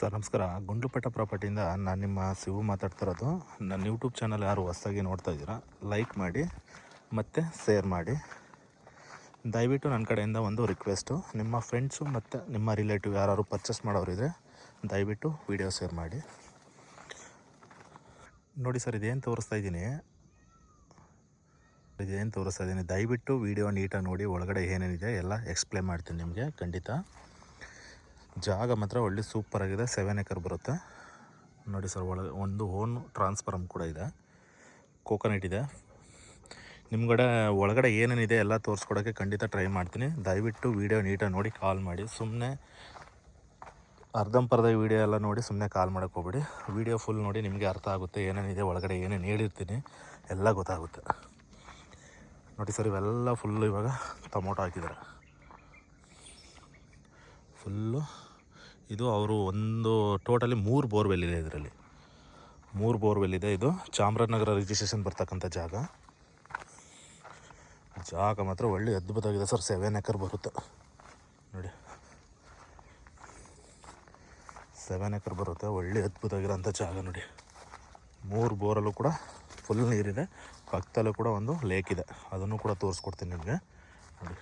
Sir ನಮಸ್ಕಾರ. ಗುಂಡ್ಲುಪೇಟೆ ಪ್ರಾಪರ್ಟಿಯಿಂದ ನಾನು ನಿಮ್ಮ ಶಿವು ಮಾತಾಡ್ತಿರೋದು. ನನ್ನ ಯೂಟ್ಯೂಬ್ ಚಾನಲ್ ಯಾರು ಹೊಸದಾಗಿ ನೋಡ್ತಾ ಇದ್ದೀರಾ, ಲೈಕ್ ಮಾಡಿ ಮತ್ತು ಶೇರ್ ಮಾಡಿ. ದಯವಿಟ್ಟು ನನ್ನ ಕಡೆಯಿಂದ ಒಂದು ರಿಕ್ವೆಸ್ಟು, ನಿಮ್ಮ ಫ್ರೆಂಡ್ಸು ಮತ್ತು ನಿಮ್ಮ ರಿಲೇಟಿವ್ ಯಾರು ಪರ್ಚೇಸ್ ಮಾಡೋರಿದ್ರೆ ದಯವಿಟ್ಟು ವಿಡಿಯೋ ಶೇರ್ ಮಾಡಿ. ನೋಡಿ ಸರ್, ಇದೇನು ತೋರಿಸ್ತಾ ಇದ್ದೀನಿ, ದಯವಿಟ್ಟು ವಿಡಿಯೋ ನೀಟಾಗಿ ನೋಡಿ. ಒಳಗಡೆ ಏನೇನಿದೆ ಎಲ್ಲ ಎಕ್ಸ್ಪ್ಲೇನ್ ಮಾಡ್ತೀನಿ ನಿಮಗೆ. ಖಂಡಿತ ಜಾಗ ಮಾತ್ರ ಒಳ್ಳೆ ಸೂಪರಾಗಿದೆ. 7 ಎಕರ್ ಬರುತ್ತೆ ನೋಡಿ ಸರ್. ಒಂದು ಓನ್ ಟ್ರಾನ್ಸ್ಫಾರ್ಮ್ ಕೂಡ ಇದೆ, ಕೋಕೋನಟ್ ಇದೆ. ನಿಮ್ಗಡೆ ಒಳಗಡೆ ಏನೇನಿದೆ ಎಲ್ಲ ತೋರಿಸ್ಕೊಡೋಕ್ಕೆ ಖಂಡಿತ ಟ್ರೈ ಮಾಡ್ತೀನಿ. ದಯವಿಟ್ಟು ವೀಡಿಯೋ ನೀಟಾಗಿ ನೋಡಿ ಕಾಲ್ ಮಾಡಿ. ಸುಮ್ಮನೆ ಅರ್ಧಂಪರ್ಧ ವೀಡಿಯೋ ಎಲ್ಲ ನೋಡಿ ಸುಮ್ಮನೆ ಕಾಲ್ ಮಾಡೋಕ್ಕೆ ಹೋಗ್ಬೇಡಿ. ವೀಡಿಯೋ ಫುಲ್ ನೋಡಿ, ನಿಮಗೆ ಅರ್ಥ ಆಗುತ್ತೆ. ಏನೇನಿದೆ ಒಳಗಡೆ ಏನೇನು ಹೇಳಿರ್ತೀನಿ ಎಲ್ಲ ಗೊತ್ತಾಗುತ್ತೆ ನೋಡಿ ಸರ್. ಇವೆಲ್ಲ ಫುಲ್ಲು ಇವಾಗ ಟೊಮೊಟೊ ಹಾಕಿದ್ದಾರೆ ಫುಲ್ಲು. ಇದು ಅವರು ಒಂದು ಟೋಟಲಿ 3 ಬೋರ್ವೆಲ್ ಇದೆ. ಇದರಲ್ಲಿ 3 ಬೋರ್ವೆಲ್ ಇದೆ. ಇದು ಚಾಮರಾಜನಗರ ರಿಜಿಸ್ಟ್ರೇಷನ್ ಬರ್ತಕ್ಕಂಥ ಜಾಗ ಮಾತ್ರ ಒಳ್ಳೆ ಅದ್ಭುತವಾಗಿದೆ ಸರ್. 7 ಎಕರ್ ಬರುತ್ತೆ ನೋಡಿ, 7 ಎಕರ್ ಬರುತ್ತೆ. ಒಳ್ಳೆ ಅದ್ಭುತವಾಗಿರೋಂಥ ಜಾಗ ನೋಡಿ. 3 ಬೋರಲ್ಲೂ ಕೂಡ ಫುಲ್ ನೀರಿದೆ. ಪಕ್ಕದಲ್ಲೂ ಕೂಡ ಒಂದು ಲೇಕ್ ಇದೆ, ಅದನ್ನು ಕೂಡ ತೋರಿಸ್ಕೊಡ್ತೀನಿ ನಿಮಗೆ ನೋಡಿ.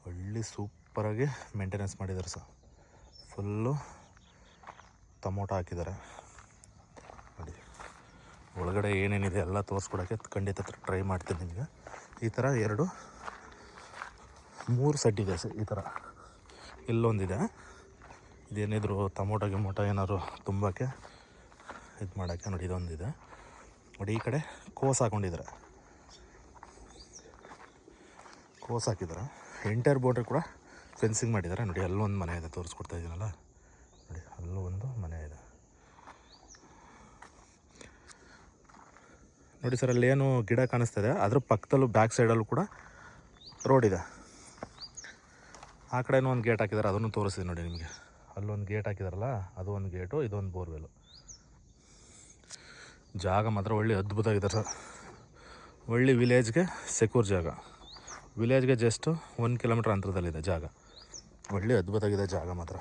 ಒಳ್ಳೆ ಸೂಪರಾಗಿ ಮೇಂಟೆನೆನ್ಸ್ ಮಾಡಿದ್ದಾರೆ ಸರ್. ಫುಲ್ಲು ಟೊಮೊಟೊ ಹಾಕಿದ್ದಾರೆ ನೋಡಿ. ಒಳಗಡೆ ಏನೇನಿದೆ ಎಲ್ಲ ತೋರಿಸ್ಕೊಡೋಕ್ಕೆ ಖಂಡಿತ ಟ್ರೈ ಮಾಡ್ತೀನಿ ನಿಮಗೆ. ಈ ಥರ 3 ಸೆಟ್ ಇದೆ ಸರ್. ಈ ಥರ ಇಲ್ಲೊಂದಿದೆ, ಇದೇನಿದ್ರು ಟೊಮೊಟೊ ಏನಾದ್ರು ತುಂಬಕ್ಕೆ ಇದು ಮಾಡೋಕ್ಕೆ ನೋಡಿ. ಇದೊಂದಿದೆ ನೋಡಿ. ಈ ಕಡೆ ಕೋಸ್ ಹಾಕ್ಕೊಂಡಿದ್ದಾರೆ, ಕೋಸ್ ಹಾಕಿದ್ದಾರೆ. ಎಂಟೈರ್ ಬೋರ್ಡ್ರಿ ಕೂಡ ಫೆನ್ಸಿಂಗ್ ಮಾಡಿದ್ದಾರೆ ನೋಡಿ. ಅಲ್ಲೊಂದು ಮನೆ ಇದೆ, ತೋರಿಸ್ಕೊಡ್ತಾ ಇದ್ದೀನಲ್ಲ ನೋಡಿ. ಅಲ್ಲೂ ಒಂದು ಮನೆ ಇದೆ ನೋಡಿ ಸರ್. ಅಲ್ಲೇನು ಗಿಡ ಕಾಣಿಸ್ತಾ ಇದೆ, ಅದ್ರ ಪಕ್ಕದಲ್ಲೂ ಬ್ಯಾಕ್ ಸೈಡಲ್ಲೂ ಕೂಡ ರೋಡ್ ಇದೆ. ಆ ಕಡೆನೂ ಒಂದು ಗೇಟ್ ಹಾಕಿದ್ದಾರೆ, ಅದನ್ನು ತೋರಿಸ್ತೀನಿ ನೋಡಿ ನಿಮಗೆ. ಅಲ್ಲೊಂದು ಗೇಟ್ ಹಾಕಿದಾರಲ್ಲ, ಅದು ಒಂದು ಗೇಟು, ಇದೊಂದು ಬೋರ್ವೆಲ್ಲು. ಜಾಗ ಮಾತ್ರ ಒಳ್ಳೆ ಅದ್ಭುತವಾಗಿದೆ ಸರ್. ಒಳ್ಳೆ ವಿಲೇಜ್ಗೆ ಸೆಕ್ಯೂರ್ ಜಾಗ. ವಿಲೇಜ್ಗೆ ಜಸ್ಟ್ 1 ಕಿಲೋಮೀಟ್ರ್ ಅಂತರದಲ್ಲಿದೆ ಜಾಗ. ಒಳ್ಳೆ ಅದ್ಭುತವಾಗಿದೆ ಜಾಗ ಮಾತ್ರ.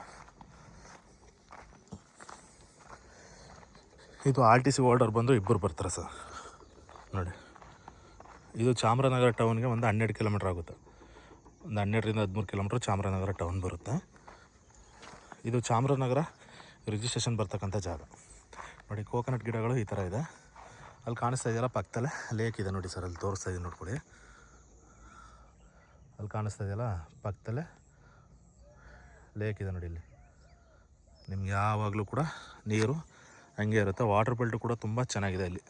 ಇದು RTC ಹೋಲ್ಡರ್ ಬಂದು 2 ಬರ್ತಾರೆ ಸರ್ ನೋಡಿ. ಇದು ಚಾಮರಾಜನಗರ ಟೌನ್ಗೆ ಒಂದು 12 ಕಿಲೋಮೀಟ್ರ್ ಆಗುತ್ತೆ. ಒಂದು 12ರಿಂದ 13 ಕಿಲೋಮೀಟ್ರ್ ಚಾಮರಾಜನಗರ ಟೌನ್ ಬರುತ್ತೆ. ಇದು ಚಾಮರಾಜನಗರ ರಿಜಿಸ್ಟ್ರೇಷನ್ ಬರ್ತಕ್ಕಂಥ ಜಾಗ ನೋಡಿ. ಕೋಕೋನಟ್ ಗಿಡಗಳು ಈ ಥರ ಇದೆ. ಅಲ್ಲಿ ಕಾಣಿಸ್ತಾ ಇದೆಯಲ್ಲ, ಪಕ್ಕದಲ್ಲೇ ಲೇಕ್ ಇದೆ ನೋಡಿ ಸರ್. ಅಲ್ಲಿ ತೋರಿಸ್ತಾ ಇದ್ದೀನಿ ನೋಡ್ಕೊಳ್ಳಿ. ಅಲ್ಲಿ ಕಾಣಿಸ್ತಾ ಇದೆಯಲ್ಲ, ಪಕ್ಕದಲ್ಲೇ ಲೇಕ್ ಇದೆ ನೋಡಿ. ಇಲ್ಲಿ ನಿಮ್ಗೆ ಯಾವಾಗಲೂ ಕೂಡ ನೀರು ಹಂಗೆ ಇರುತ್ತೆ. ವಾಟರ್ ಬಿಲ್ಟು ಕೂಡ ತುಂಬ ಚೆನ್ನಾಗಿದೆ. ಇಲ್ಲಿ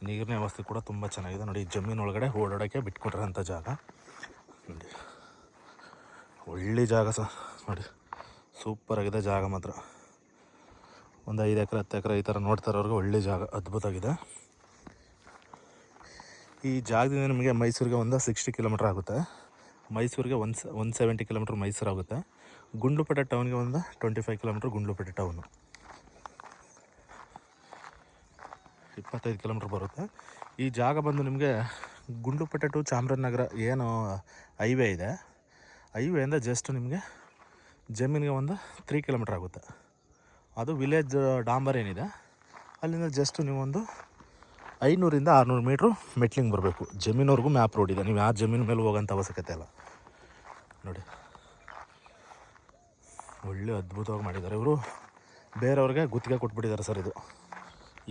ನೀರಿನ ವ್ಯವಸ್ಥೆ ಕೂಡ ತುಂಬ ಚೆನ್ನಾಗಿದೆ ನೋಡಿ. ಜಮೀನೊಳಗಡೆ ಓಡಾಡೋಕ್ಕೆ ಬಿಟ್ಕೊಟ್ಟಿರೋಂಥ ಜಾಗ ನೋಡಿ. ಒಳ್ಳೆ ಜಾಗ ಸರ್ ನೋಡಿ. ಸೂಪರಾಗಿದೆ ಜಾಗ ಮಾತ್ರ. ಒಂದು 5 ಎಕರೆ 10 ಎಕರೆ ಈ ಥರ ನೋಡ್ತಾ ಇರೋರಿಗೆ ಒಳ್ಳೆ ಜಾಗ, ಅದ್ಭುತವಾಗಿದೆ. ಈ ಜಾಗದಿಂದ ನಿಮಗೆ ಮೈಸೂರಿಗೆ ಒಂದು 60 ಕಿಲೋಮೀಟ್ರ್ ಆಗುತ್ತೆ. ಮೈಸೂರಿಗೆ 170 ಕಿಲೋಮೀಟ್ರ್ ಮೈಸೂರು ಆಗುತ್ತೆ. ಗುಂಡ್ಲುಪೇಟೆ ಟೌನ್ಗೆ ಒಂದು 25 ಕಿಲೋಮೀಟ್ರ್ ಗುಂಡ್ಲುಪೇಟೆ ಟೌನು, 25 ಕಿಲೋಮೀಟ್ರ್ ಬರುತ್ತೆ. ಈ ಜಾಗ ಬಂದು ನಿಮಗೆ ಗುಂಡ್ಲುಪೇಟೆ ಟು ಚಾಮರಾಜನಗರ ಏನು ಹೈವೇ ಇದೆ, ಹೈವೇಯಿಂದ ಜಸ್ಟ್ ನಿಮಗೆ ಜಮೀನಿಗೆ ಒಂದು 3 ಕಿಲೋಮೀಟ್ರ್ ಆಗುತ್ತೆ. ಅದು ವಿಲೇಜ್ ಡಾಂಬರ್ ಏನಿದೆ, ಅಲ್ಲಿಂದ ಜಸ್ಟ್ ನೀವೊಂದು 500ರಿಂದ 600 ಮೀಟ್ರು ಮೆಟ್ಲಿಂಗ್ ಬರಬೇಕು. ಜಮೀನವ್ರಿಗೂ ಮ್ಯಾಪ್ ರೋಡ್ ಇದೆ. ನೀವು ಯಾವ ಜಮೀನು ಮೇಲೆ ಹೋಗೋಂಥ ಅವಶ್ಯಕತೆ ಇಲ್ಲ ನೋಡಿ. ಒಳ್ಳೆ ಅದ್ಭುತವಾಗಿ ಮಾಡಿದ್ದಾರೆ ಇವರು. ಬೇರೆಯವ್ರಿಗೆ ಗುತ್ತಿಗೆ ಕೊಟ್ಬಿಟ್ಟಿದ್ದಾರೆ ಸರ್.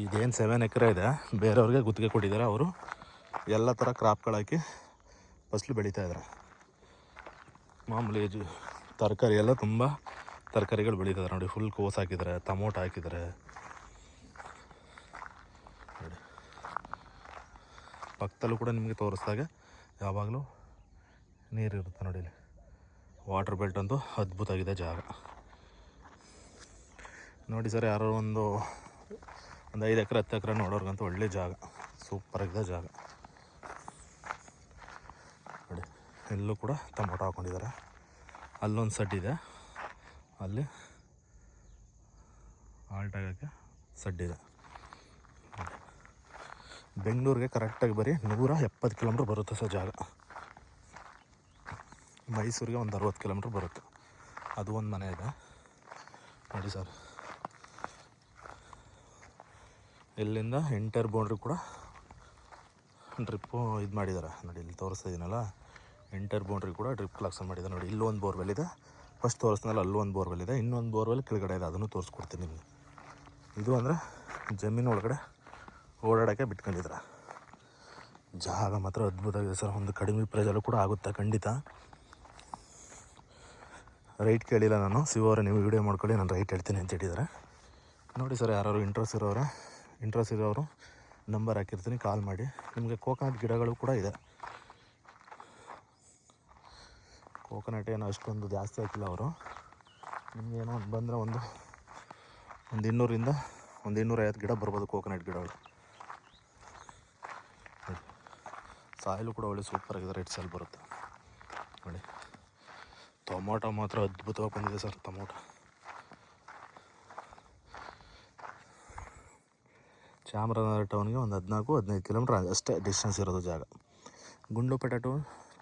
ಇದೇನು 7 ಎಕರೆ ಇದೆ, ಬೇರೆಯವ್ರಿಗೆ ಗುತ್ತಿಗೆ ಕೊಟ್ಟಿದ್ದಾರೆ. ಅವರು ಎಲ್ಲ ಥರ ಕ್ರಾಪ್ಗಳು ಹಾಕಿ ಫಸಲು ಬೆಳೀತಾಯಿದ್ದಾರೆ. ಮಾಮೂಲಿ ತರಕಾರಿ ಎಲ್ಲ ತುಂಬ ತರಕಾರಿಗಳು ಬೆಳೀತಿದ್ದಾರೆ ನೋಡಿ. ಫುಲ್ ಕೋಸ್ ಹಾಕಿದ್ದಾರೆ, ಟೊಮೊಟೊ ಹಾಕಿದ್ದಾರೆ ನೋಡಿ. ಪಕ್ಕದಲ್ಲೂ ಕೂಡ ನಿಮಗೆ ತೋರಿಸ್ದಾಗ ಯಾವಾಗಲೂ ನೀರಿರುತ್ತೆ ನೋಡಿ. ಇಲ್ಲಿ ವಾಟರ್ ಬೆಲ್ಟ್ ಅಂತೂ ಅದ್ಭುತವಾಗಿದೆ ಜಾಗ ನೋಡಿ ಸರ್. ಯಾರೋ ಒಂದು 5 ಎಕರೆ 10 ಎಕರೆ ನೋಡೋರ್ಗಂತೂ ಒಳ್ಳೆ ಜಾಗ, ಸೂಪರಾಗಿದೆ ಜಾಗ ನೋಡಿ. ಎಲ್ಲೂ ಕೂಡ ಟೊಮೊಟೊ ಹಾಕ್ಕೊಂಡಿದ್ದಾರೆ. ಅಲ್ಲೊಂದು ಸಡ್ ಇದೆ, ಅಲ್ಲಿ ಆಲ್ಟ್ ಆಗೋಕ್ಕೆ ಸಡ್ ಇದೆ. ಬೆಂಗಳೂರಿಗೆ ಕರೆಕ್ಟಾಗಿ ಬರೀ 170 ಕಿಲೋಮೀಟ್ರ್ ಬರುತ್ತೆ ಸರ್ ಜಾಗ. ಮೈಸೂರಿಗೆ ಒಂದು 60 ಕಿಲೋಮೀಟ್ರ್ ಬರುತ್ತೆ. ಅದು ಒಂದು ಮನೆ ಇದೆ ನೋಡಿ ಸರ್. ಇಲ್ಲಿಂದ ಎಂಟರ್ ಬೌಂಡ್ರಿ ಕೂಡ ಡ್ರಿಪ್ಪು ಇದು ಮಾಡಿದ್ದಾರೆ ನೋಡಿ, ಇಲ್ಲಿ ತೋರಿಸ್ತಾ ಇದ್ದೀನಲ್ಲ ಎಂಟರ್ ಬೌಂಡ್ರಿ ಕೂಡ ಡ್ರಿಪ್ ಕಲೆಕ್ಷನ್ ಮಾಡಿದ್ದಾರೆ ನೋಡಿ. ಇಲ್ಲೊಂದು ಬೋರ್ವೆಲ್ ಇದೆ, ಫಸ್ಟ್ ತೋರಿಸ್ನಲ್ಲ ಅಲ್ಲೊಂದು ಬೋರ್ವೆಲ್ ಇದೆ, ಇನ್ನೊಂದು ಬೋರ್ವೆಲ್ ಕೆಳಗಡೆ ಇದೆ, ಅದನ್ನು ತೋರಿಸ್ಕೊಡ್ತೀನಿ ನಿಮಗೆ. ಇದು ಅಂದರೆ ಜಮೀನು ಒಳಗಡೆ ಓಡಾಡೋಕ್ಕೆ ಬಿಟ್ಕೊಂಡಿದ್ದಾರೆ. ಜಾಗ ಮಾತ್ರ ಅದ್ಭುತವಾಗಿದೆ ಸರ್. ಒಂದು ಕಡಿಮೆ ಪ್ರೈಸಲ್ಲೂ ಕೂಡ ಆಗುತ್ತೆ ಖಂಡಿತ. ರೈಟ್ ಕೇಳಿಲ್ಲ ನಾನು, ಶಿವವರೇ ನೀವು ವೀಡಿಯೋ ಮಾಡ್ಕೊಳ್ಳಿ ನಾನು ರೈಟ್ ಹೇಳ್ತೀನಿ ಅಂತ ಹೇಳಿದ್ದಾರೆ ನೋಡಿ ಸರ್. ಯಾರು ಇಂಟ್ರೆಸ್ಟ್ ಇರೋರು ನಂಬರ್ ಹಾಕಿರ್ತೀನಿ, ಕಾಲ್ ಮಾಡಿ. ನಿಮಗೆ ಕೋಕೋನಟ್ ಗಿಡಗಳು ಕೂಡ ಇದೆ. ಕೋಕೋನಟ್ ಏನೋ ಅಷ್ಟೊಂದು ಜಾಸ್ತಿ ಹಾಕಿಲ್ಲ ಅವರು. ನಿಮಗೇನೋ ಬಂದರೆ ಒಂದು 200ರಿಂದ 250 ಗಿಡ ಬರ್ಬೋದು ಕೋಕೋನಟ್ ಗಿಡಗಳು. ಸಾಯಿಲು ಕೂಡ ಒಳ್ಳೆ ಸೂಪರಾಗಿದೆ, ರೆಡ್ ಸಾಯಿಲ್ ಬರುತ್ತೆ ನೋಡಿ. ಟೊಮೊಟೊ ಮಾತ್ರ ಅದ್ಭುತವಾಗಿ ಬಂದಿದೆ ಸರ್. ಟೊಮೊಟೊ ಚಾಮರಾಜನಗರ ಟೌನ್ಗೆ ಒಂದು 14-15 ಕಿಲೋಮೀಟ್ರ್ ಅಷ್ಟೇ ಡಿಸ್ಟೆನ್ಸ್ ಇರೋದು ಜಾಗ. ಗುಂಡ್ಲುಪೇಟೆ ಟು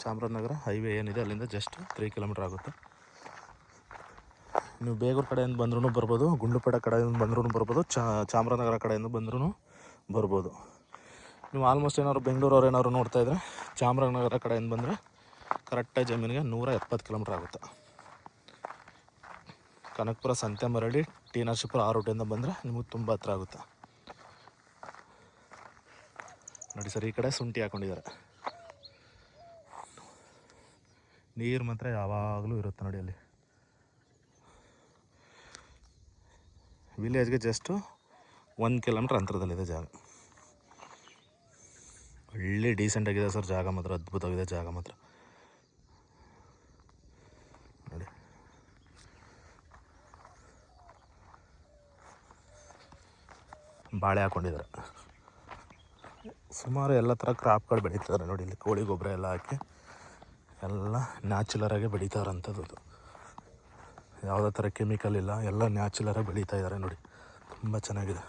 ಚಾಮರಾಜನಗರ ಹೈವೇ ಏನಿದೆ ಅಲ್ಲಿಂದ ಜಸ್ಟ್ 3 ಕಿಲೋಮೀಟ್ರ್ ಆಗುತ್ತೆ. ನೀವು ಬೇಗೂರು ಕಡೆಯಿಂದ ಬಂದ್ರೂ ಬರ್ಬೋದು, ಗುಂಡ್ಲುಪೇಟೆ ಕಡೆಯಿಂದ ಬಂದ್ರೂ ಬರ್ಬೋದು, ಚಾಮರಾಜನಗರ ಕಡೆಯಿಂದ ಬಂದ್ರೂ ಬರ್ಬೋದು. ನೀವು ಆಲ್ಮೋಸ್ಟ್ ಏನಾದ್ರು ಬೆಂಗಳೂರವ್ರು ಏನಾದ್ರು ನೋಡ್ತಾಯಿದ್ರೆ ಚಾಮರಾಜನಗರ ಕಡೆಯಿಂದ ಬಂದರೆ ಕರೆಕ್ಟಾಗಿ ಜಮೀನಿಗೆ 170 ಕಿಲೋಮೀಟ್ರ್ ಆಗುತ್ತೆ. ಕನಕಪುರ, ಸಂತೆಮರಡಿ, ಟಿ ನರಸೀಪುರ ಆ ರೂಟಿಂದ ಬಂದರೆ ನಿಮಗೆ ತುಂಬ ಹತ್ರ ಆಗುತ್ತೆ ನೋಡಿ ಸರ್. ಈ ಕಡೆ ಶುಂಠಿ ಹಾಕ್ಕೊಂಡಿದ್ದಾರೆ. ನೀರು ಮಾತ್ರ ಯಾವಾಗಲೂ ಇರುತ್ತೆ ನೋಡಿ. ಅಲ್ಲಿ ವಿಲೇಜ್ಗೆ ಜಸ್ಟು 1 ಕಿಲೋಮೀಟ್ರ್ ಅಂತರದಲ್ಲಿದೆ ಜಾಗ. ಒಳ್ಳೆ ಡೀಸೆಂಟಾಗಿದೆ ಸರ್ ಜಾಗ ಮಾತ್ರ, ಅದ್ಭುತವಾಗಿದೆ ಜಾಗ ಮಾತ್ರ ನೋಡಿ. ಬಾಳೆ ಹಾಕ್ಕೊಂಡಿದ್ದಾರೆ. ಸುಮಾರು ಎಲ್ಲ ಥರ ಕ್ರಾಪ್ಗಳು ಬೆಳೀತಾರೆ ನೋಡಿ. ಇಲ್ಲಿ ಕೋಳಿ ಗೊಬ್ಬರ ಎಲ್ಲ ಹಾಕಿ ಎಲ್ಲ ನ್ಯಾಚುಲರಾಗಿ ಬೆಳೀತಾರಂಥದ್ದು. ಯಾವುದೇ ಥರ ಕೆಮಿಕಲ್ ಇಲ್ಲ, ಎಲ್ಲ ನ್ಯಾಚುಲರಾಗಿ ಬೆಳೀತಾ ಇದ್ದಾರೆ ನೋಡಿ. ತುಂಬ ಚೆನ್ನಾಗಿದೆ.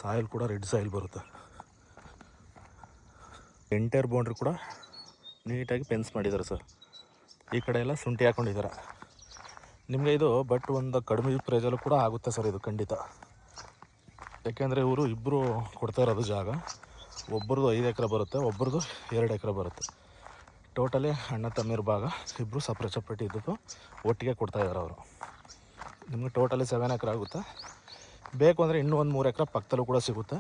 ಸಾಯಿಲ್ ಕೂಡ ರೆಡ್ ಸಾಯಿಲ್ ಬರುತ್ತೆ. ಎಂಟೈರ್ ಬೌಂಡ್ರಿ ಕೂಡ ನೀಟಾಗಿ ಫೆನ್ಸ್ ಮಾಡಿದ್ದಾರೆ ಸರ್. ಈ ಕಡೆ ಎಲ್ಲ ಶುಂಠಿ ಹಾಕ್ಕೊಂಡಿದ್ದಾರೆ. ನಿಮಗೆ ಇದು ಬಟ್ ಒಂದು ಕಡಿಮೆ ಪ್ರೈಸಲ್ಲೂ ಕೂಡ ಆಗುತ್ತೆ ಸರ್ ಇದು ಖಂಡಿತ. ಯಾಕೆಂದರೆ ಇವರು ಇಬ್ಬರು ಕೊಡ್ತಾ ಇರೋದು ಜಾಗ. ಒಬ್ಬರದು 5 ಎಕರೆ ಬರುತ್ತೆ, ಒಬ್ಬರದು 2 ಎಕರೆ ಬರುತ್ತೆ. ಟೋಟಲಿ ಅಣ್ಣ ತಮ್ಮೀರ ಭಾಗ ಇಬ್ಬರು ಸಪ್ರೇಟ್ ಇದ್ದದ್ದು ಒಟ್ಟಿಗೆ ಕೊಡ್ತಾಯಿದ್ದಾರೆ ಅವರು. ನಿಮಗೆ ಟೋಟಲಿ 7 ಎಕರೆ ಆಗುತ್ತೆ. ಬೇಕು ಅಂದರೆ ಇನ್ನೂ ಒಂದು 3 ಎಕರೆ ಪಕ್ಕದಲ್ಲೂ ಕೂಡ ಸಿಗುತ್ತೆ.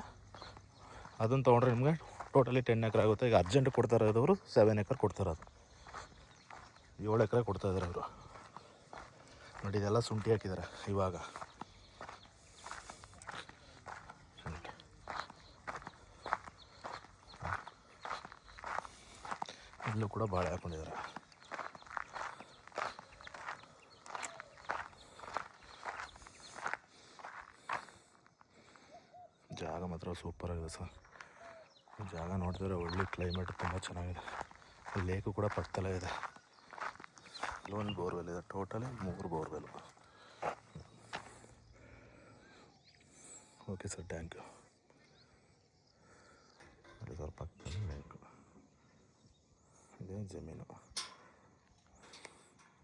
ಅದನ್ನು ತೊಗೊಂಡ್ರೆ ನಿಮಗೆ ಟೋಟಲಿ 10 ಎಕರೆ ಆಗುತ್ತೆ. ಈಗ ಅರ್ಜೆಂಟ್ ಕೊಡ್ತಾ ಇರೋದವರು 7 ಎಕರೆ ಕೊಡ್ತಾ ಇರೋದು, 7 ಎಕರೆ ಕೊಡ್ತಾಯಿದ್ದಾರೆ ಅವರು ನೋಡಿ. ಇದೆಲ್ಲ ಶುಂಠಿ ಹಾಕಿದ್ದಾರೆ ಇವಾಗ. ಇಲ್ಲೂ ಕೂಡ ಬಾಳೆ ಹಾಕ್ಕೊಂಡಿದ್ದಾರೆ. ಜಾಗ ಮಾತ್ರ ಸೂಪರ್ ಆಗಿದೆ ಸರ್. ಜಾಗ ನೋಡಿದ್ರೆ ಒಳ್ಳೆ ಕ್ಲೈಮೇಟ್ ತುಂಬ ಚೆನ್ನಾಗಿದೆ. ಲೇಕು ಕೂಡ ಪಕ್ಕದಲ್ಲೇ ಇದೆ. ಇಲ್ಲೊಂದು ಬೋರ್ವೆಲ್ ಇದೆ, totally 3 borewell. Okay sir, thank you. Sir ಪಕ್ಕದಲ್ಲಿ ಲೇಕು, ಇದೇ ಜಮೀನು.